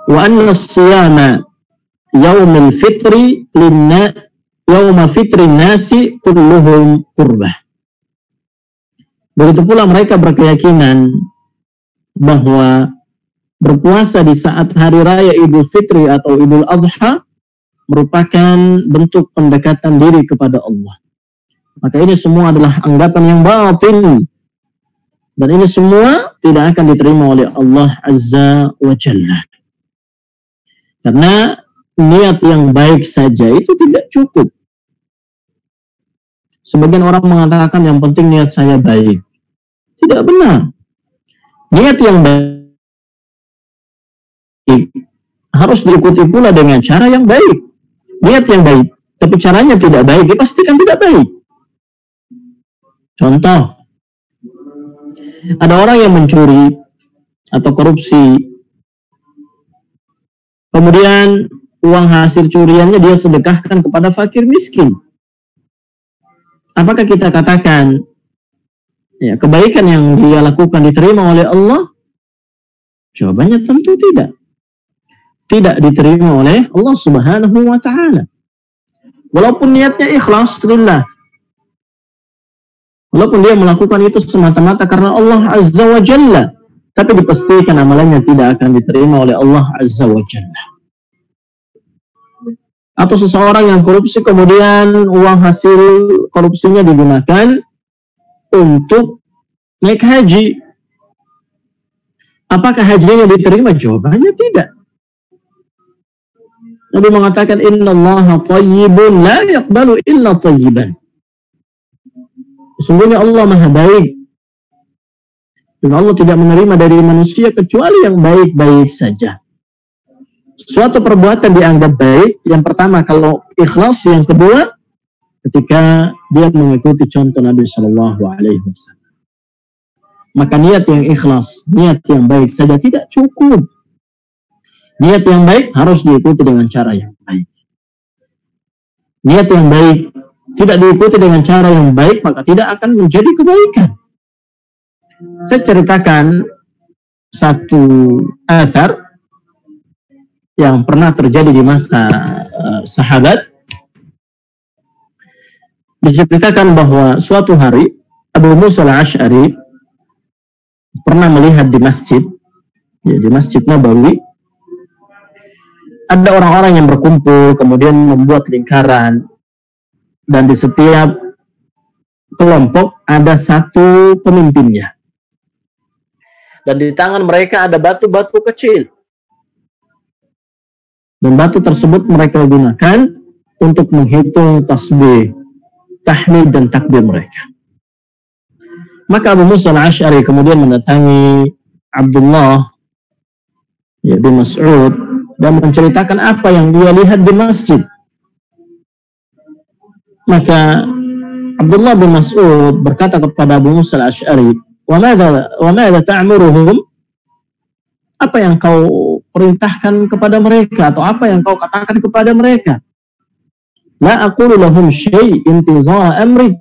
Wa anna as-siyama yaumil fitri yauma fitrin nasi kulluhum qurbah. Begitu pula mereka berkeyakinan bahwa berpuasa di saat hari raya Idul Fitri atau Idul Adha merupakan bentuk pendekatan diri kepada Allah. Maka ini semua adalah anggapan yang batil, dan ini semua tidak akan diterima oleh Allah Azza wa Jalla. Karena niat yang baik saja itu tidak cukup. Sebagian orang mengatakan yang penting niat saya baik. Tidak benar. Niat yang baik harus diikuti pula dengan cara yang baik. Niat yang baik, tapi caranya tidak baik, dipastikan tidak baik. Contoh, ada orang yang mencuri atau korupsi, kemudian uang hasil curiannya dia sedekahkan kepada fakir miskin. Apakah kita katakan ya, kebaikan yang dia lakukan diterima oleh Allah? Jawabannya tentu tidak. Tidak diterima oleh Allah Subhanahu wa Ta'ala. Walaupun niatnya ikhlas lillah, walaupun dia melakukan itu semata-mata karena Allah Azza wa Jalla, tapi dipastikan amalannya tidak akan diterima oleh Allah Azza wa Jalla. Atau seseorang yang korupsi, kemudian uang hasil korupsinya digunakan untuk naik haji. Apakah hajinya diterima? Jawabannya tidak. Nabi mengatakan, innallaha thayyibun la yaqbalu illa thayyiban. Sesungguhnya Allah maha baik, dan Allah tidak menerima dari manusia kecuali yang baik-baik saja. Suatu perbuatan dianggap baik, yang pertama kalau ikhlas, yang kedua ketika dia mengikuti contoh Nabi Shallallahu Alaihi Wasallam. Maka niat yang ikhlas, niat yang baik saja tidak cukup. Niat yang baik harus diikuti dengan cara yang baik. Niat yang baik tidak diikuti dengan cara yang baik, maka tidak akan menjadi kebaikan. Saya ceritakan satu athar yang pernah terjadi di masa sahabat. Diceritakan bahwa suatu hari Abu Musa al-Asy'ari pernah melihat di masjid, ya, di Masjid Nabawi, ada orang-orang yang berkumpul, kemudian membuat lingkaran, dan di setiap kelompok ada satu pemimpinnya. Dan di tangan mereka ada batu-batu kecil. Dan batu tersebut mereka gunakan untuk menghitung tasbih, tahmid dan takbir mereka. Maka Abu Musa al-Asy'ari kemudian mendatangi Abdullah bin Mas'ud dan menceritakan apa yang dia lihat di masjid. Maka Abdullah bin Mas'ud berkata kepada Abu Musa al-Asy'ari, "Wa madza ta'muruhum?" Apa yang kau perintahkan kepada mereka atau apa yang kau katakan kepada mereka? La aqulu lahum syai' intizara amrik.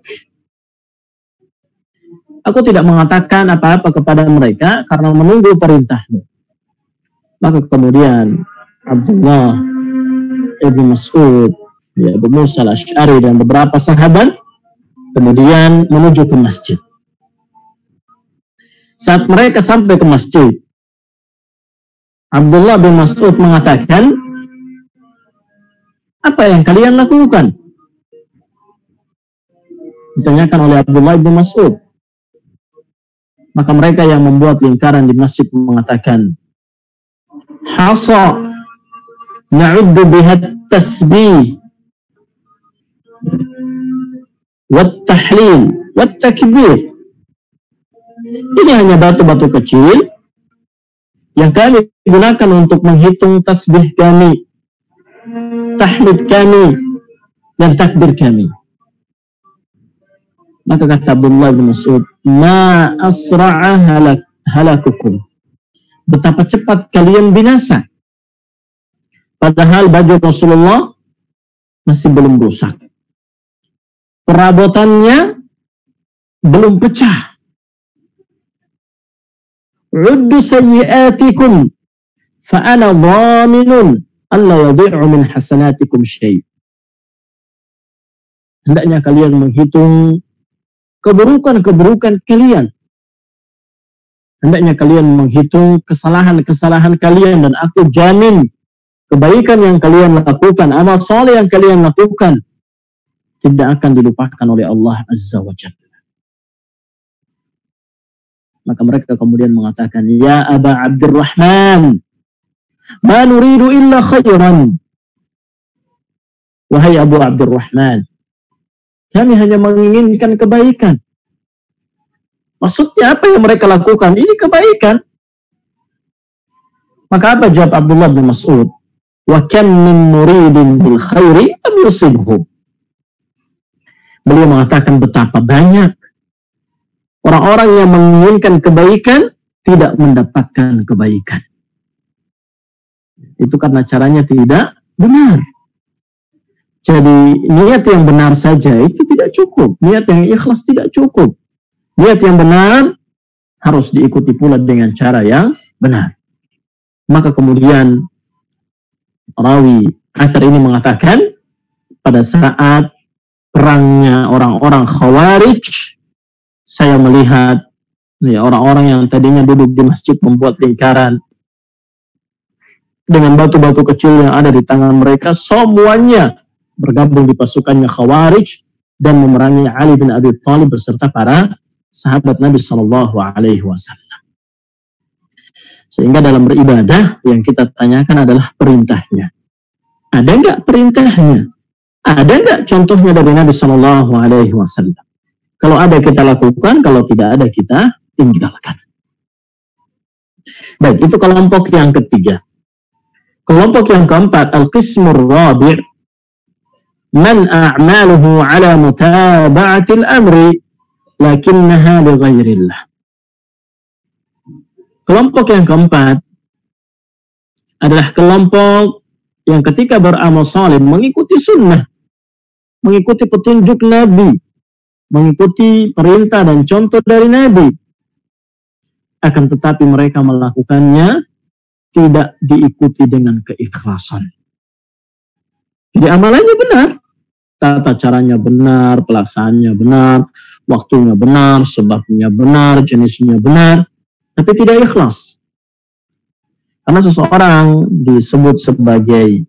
Aku tidak mengatakan apa-apa kepada mereka karena menunggu perintahmu. Maka kemudian Abdullah ibn Mas'ud, Abu Musa al-Asy'ari dan beberapa sahabat kemudian menuju ke masjid. Saat mereka sampai ke masjid, Abdullah bin Mas'ud mengatakan, "Apa yang kalian lakukan?" Ditanyakan oleh Abdullah bin Mas'ud. Maka mereka yang membuat lingkaran di masjid mengatakan, "Hasa na'uddu biha tasbih wat tahlil wat takbir." Ini hanya batu-batu kecil yang kami gunakan untuk menghitung tasbih kami, tahmid kami, dan takbir kami. Maka kata Abdullah bin Mas'ud, "Ma asra'a halakukum." Betapa cepat kalian binasa. Padahal baju Rasulullah masih belum rusak. Perabotannya belum pecah. "Uddu sayyi'atikum fa ana dhaminun alla yadhi'u min hasanatikum syai'." Hendaknya kalian menghitung keburukan-keburukan kalian. Hendaknya kalian menghitung kesalahan-kesalahan kalian dan aku jamin kebaikan yang kalian lakukan, amal soleh yang kalian lakukan tidak akan dilupakan oleh Allah Azza wa Jalla. Maka mereka kemudian mengatakan, "Ya Aba Abdurrahman, ma nuridu illa khairan." Wahai Abu Abdurrahman, kami hanya menginginkan kebaikan. Maksudnya apa yang mereka lakukan? Ini kebaikan. Maka apa jawab Abdullah bin Mas'ud? "Wa kam min muridin bil khairi lam yusibhu." Beliau mengatakan betapa banyak orang-orang yang menginginkan kebaikan tidak mendapatkan kebaikan. Itu karena caranya tidak benar. Jadi niat yang benar saja itu tidak cukup. Niat yang ikhlas tidak cukup. Niat yang benar harus diikuti pula dengan cara yang benar. Maka kemudian rawi athar ini mengatakan pada saat perangnya orang-orang Khawarij, saya melihat orang-orang yang tadinya duduk di masjid membuat lingkaran dengan batu-batu kecil yang ada di tangan mereka, semuanya bergabung di pasukannya Khawarij dan memerangi Ali bin Abi Thalib beserta para sahabat Nabi SAW. Sehingga dalam beribadah yang kita tanyakan adalah perintahnya. Ada nggak perintahnya? Ada nggak contohnya dari Nabi SAW? Kalau ada kita lakukan, kalau tidak ada kita tinggalkan. Baik, itu kelompok yang ketiga. Kelompok yang keempat, al-qismur rabi', man a'maluhu ala mutaba'atil amri lakinnaha li ghairillah. Kelompok yang keempat adalah kelompok yang ketika beramal saleh mengikuti sunnah, mengikuti petunjuk Nabi, mengikuti perintah dan contoh dari Nabi, akan tetapi mereka melakukannya tidak diikuti dengan keikhlasan. Jadi amalannya benar, tata caranya benar, pelaksanaannya benar, waktunya benar, sebabnya benar, jenisnya benar, tapi tidak ikhlas. Karena seseorang disebut sebagai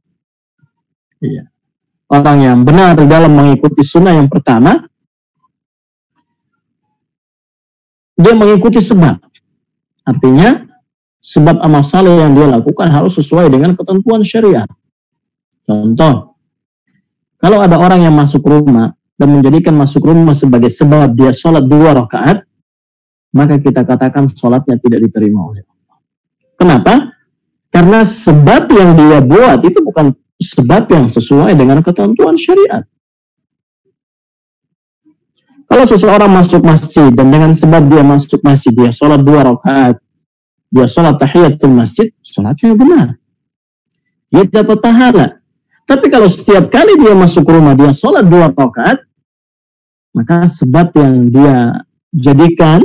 orang yang benar dalam mengikuti sunnah yang pertama, dia mengikuti sebab Artinya, sebab amal saleh yang dia lakukan harus sesuai dengan ketentuan syariat. Contoh, kalau ada orang yang masuk rumah dan menjadikan masuk rumah sebagai sebab dia sholat 2 rakaat, maka kita katakan sholatnya tidak diterima oleh Allah. Kenapa? Karena sebab yang dia buat itu bukan sebab yang sesuai dengan ketentuan syariat. Kalau seseorang masuk masjid dan dengan sebab dia masuk masjid, dia sholat 2 rakaat, dia sholat tahiyatul masjid, sholatnya benar. Dia dapat pahala. Tapi kalau setiap kali dia masuk rumah, dia sholat 2 rakaat, maka sebab yang dia jadikan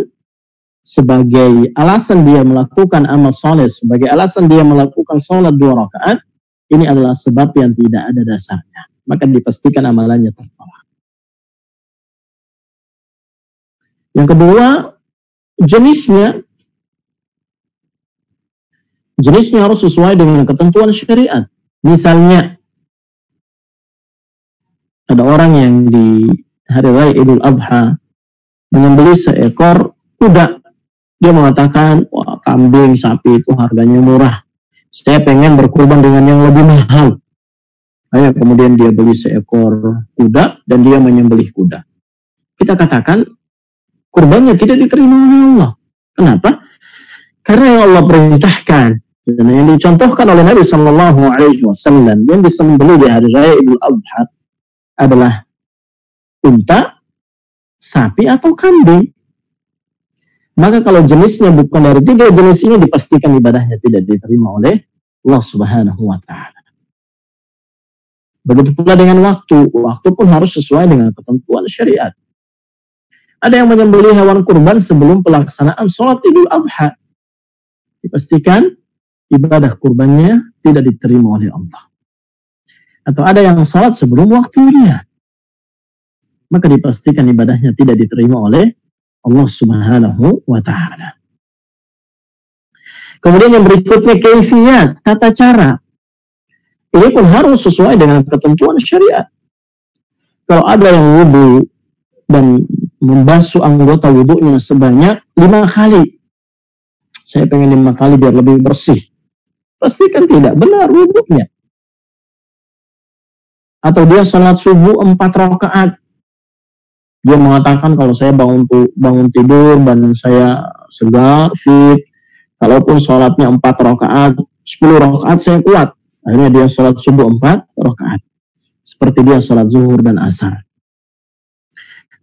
sebagai alasan dia melakukan amal soleh, sebagai alasan dia melakukan sholat 2 rakaat, ini adalah sebab yang tidak ada dasarnya. Maka dipastikan amalannya tertolak. Yang kedua, jenisnya harus sesuai dengan ketentuan syariat. Misalnya, ada orang yang di hari raya Idul Adha menyembelih seekor kuda. Dia mengatakan, wah, kambing, sapi itu harganya murah. Saya pengen berkurban dengan yang lebih mahal. Akhirnya kemudian dia beli seekor kuda dan dia menyembelih kuda. Kita katakan, kurbannya tidak diterima oleh Allah. Kenapa? Karena yang Allah perintahkan dan yang dicontohkan oleh Nabi SAW yang disembelih di hari raya Idul Adha adalah unta, sapi atau kambing. Maka kalau jenisnya bukan dari 3 jenis ini, dipastikan ibadahnya tidak diterima oleh Allah Subhanahu wa Ta'ala. Begitu pula dengan waktu. Waktu pun harus sesuai dengan ketentuan syariat. Ada yang menyembelih hewan kurban sebelum pelaksanaan sholat Idul Adha. Dipastikan ibadah kurbannya tidak diterima oleh Allah. Atau ada yang sholat sebelum waktunya. Maka dipastikan ibadahnya tidak diterima oleh Allah Subhanahu wa Ta'ala. Kemudian yang berikutnya kaifiyat, tata cara. Ini pun harus sesuai dengan ketentuan syariat. Kalau ada yang wudu dan membasuh anggota wudunya sebanyak 5 kali. Saya pengen 5 kali biar lebih bersih. Pastikan tidak benar wudunya. Atau dia sholat subuh 4 rakaat. Dia mengatakan kalau saya bangun tidur dan saya segar, fit. Kalaupun sholatnya 4 rakaat, 10 rakaat saya kuat. Akhirnya dia sholat subuh 4 rakaat. Seperti dia sholat zuhur dan asar.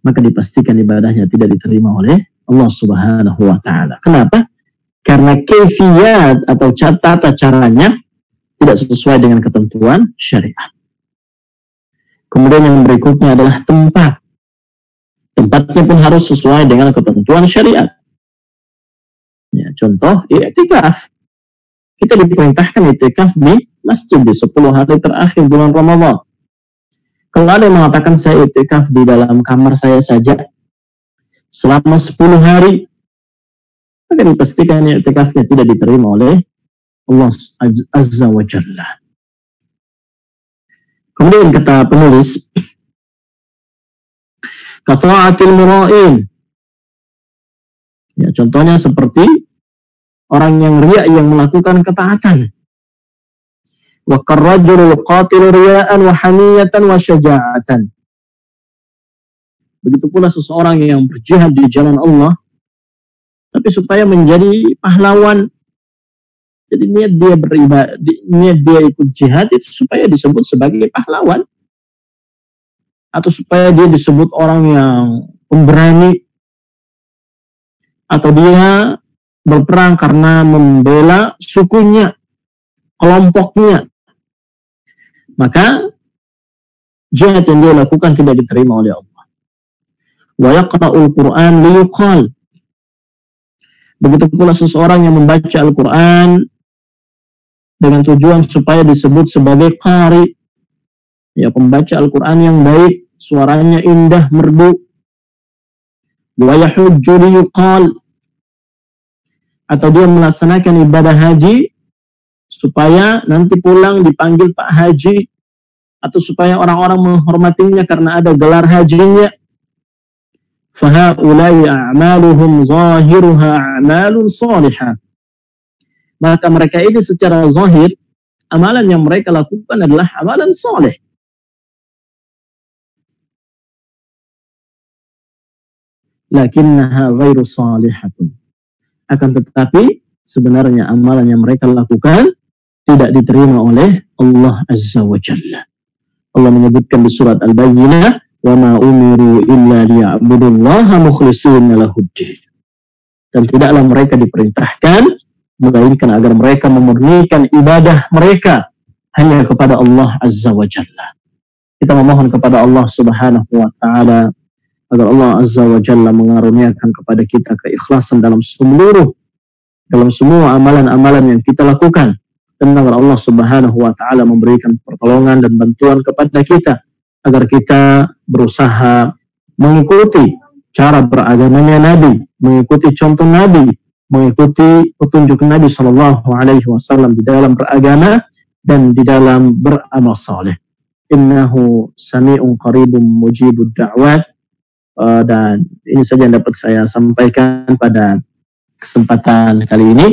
Maka dipastikan ibadahnya tidak diterima oleh Allah Subhanahu wa Ta'ala. Kenapa? Karena kaifiyat atau tata caranya tidak sesuai dengan ketentuan syariat. Kemudian yang berikutnya adalah tempat. Tempatnya pun harus sesuai dengan ketentuan syariat. Ya, contoh, i'tikaf. Kita diperintahkan i'tikaf di masjid di 10 hari terakhir bulan Ramadan. Kalau ada yang mengatakan saya i'tikaf di dalam kamar saya saja selama 10 hari, maka dipastikan i'tikafnya tidak diterima oleh Allah Azza wa Jalla. Kemudian kata penulis, kata'atil mura'in. Ya, contohnya seperti orang yang riya yang melakukan ketaatan. Wa karrajulul qatilu riya'an wa haniyatan wa syaja'atan. Begitu pula seseorang yang berjihad di jalan Allah, tapi supaya menjadi pahlawan. Jadi niat dia beribadah, niat dia ikut jihad itu supaya disebut sebagai pahlawan. Atau supaya dia disebut orang yang pemberani. Atau dia berperang karena membela sukunya, kelompoknya. Maka jihad yang dia lakukan tidak diterima oleh Allah. Wa yaqra'ul Qur'an liyuqal. Begitu pula seseorang yang membaca Al-Quran dengan tujuan supaya disebut sebagai qari. Ya, pembaca Al-Quran yang baik, suaranya indah, merdu. Wa yahujju liyuqal. Atau dia melaksanakan ibadah haji supaya nanti pulang dipanggil Pak Haji, atau supaya orang-orang menghormatinya karena ada gelar hajinya. fahaulai a'maluhum zahiruha a'malun salihah. Maka mereka ini secara zahir, amalan yang mereka lakukan adalah amalan saleh. Lakinnaha ghairu salihatun. Akan tetapi sebenarnya amalan yang mereka lakukan tidak diterima oleh Allah Azza wa Jalla. Allah menyebutkan di surat Al-Bayyinah, wa ma umiru illa liya'budullaha mukhlishina lahuddin. Dan tidaklah mereka diperintahkan melainkan agar mereka memurnikan ibadah mereka hanya kepada Allah Azza wa Jalla. Kita memohon kepada Allah Subhanahu wa taala agar Allah Azza wa Jalla mengaruniakan kepada kita keikhlasan dalam semua amalan-amalan yang kita lakukan, dan agar Allah Subhanahu wa taala memberikan pertolongan dan bantuan kepada kita agar kita berusaha mengikuti cara beragamanya Nabi, mengikuti contoh Nabi, mengikuti petunjuk Nabi sallallahu alaihi wasallam di dalam beragama dan di dalam beramal saleh. Innahu sami'un qaribun mujibud da'wat. Dan ini saja yang dapat saya sampaikan pada kesempatan kali ini.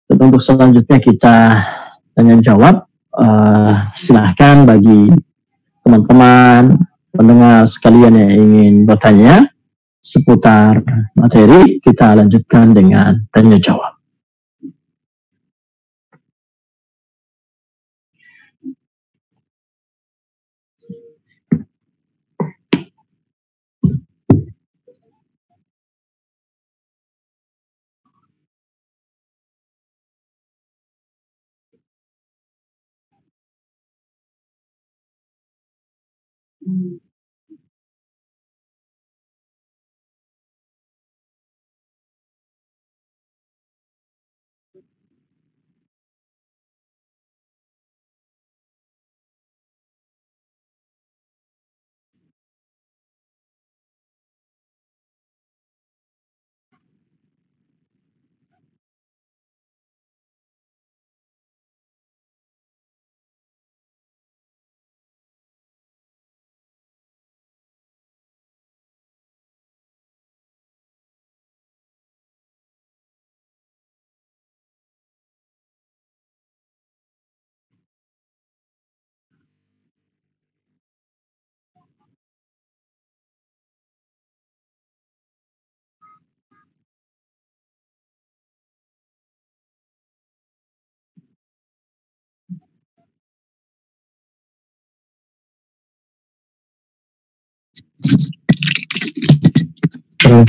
Dan untuk selanjutnya kita tanya jawab. Silahkan bagi teman-teman pendengar sekalian yang ingin bertanya seputar materi, kita lanjutkan dengan tanya jawab.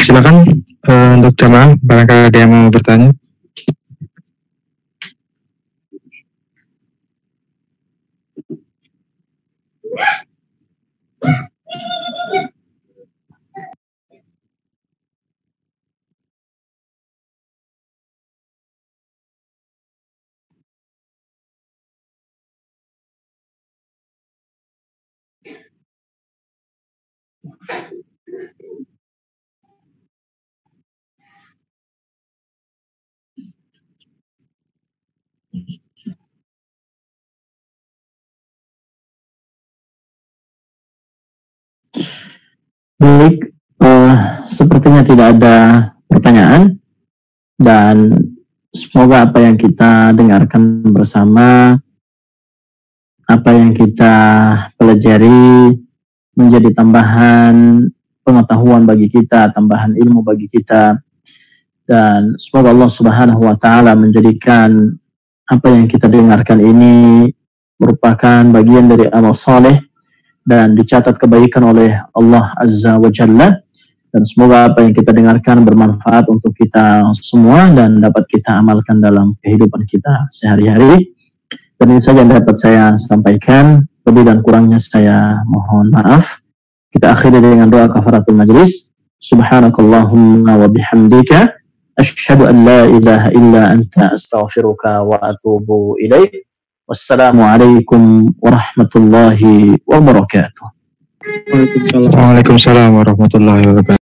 Silakan untuk jamaah, barangkali ada yang mau bertanya. Baik, sepertinya tidak ada pertanyaan, dan semoga apa yang kita dengarkan bersama, apa yang kita pelajari menjadi tambahan pengetahuan bagi kita, tambahan ilmu bagi kita, dan semoga Allah Subhanahu wa taala menjadikan apa yang kita dengarkan ini merupakan bagian dari amal saleh dan dicatat kebaikan oleh Allah Azza wa Jalla, dan semoga apa yang kita dengarkan bermanfaat untuk kita semua dan dapat kita amalkan dalam kehidupan kita sehari-hari. Dan ini saja yang dapat saya sampaikan, lebih dan kurangnya saya mohon maaf. Kita akhiri dengan doa kafaratul majlis. Subhanakallahumma wa bihamdika asyhadu an la ilaha illa anta astaghfiruka wa atubu ilaik. Wassalamualaikum warahmatullahi wabarakatuh. Waalaikumsalam warahmatullahi wabarakatuh.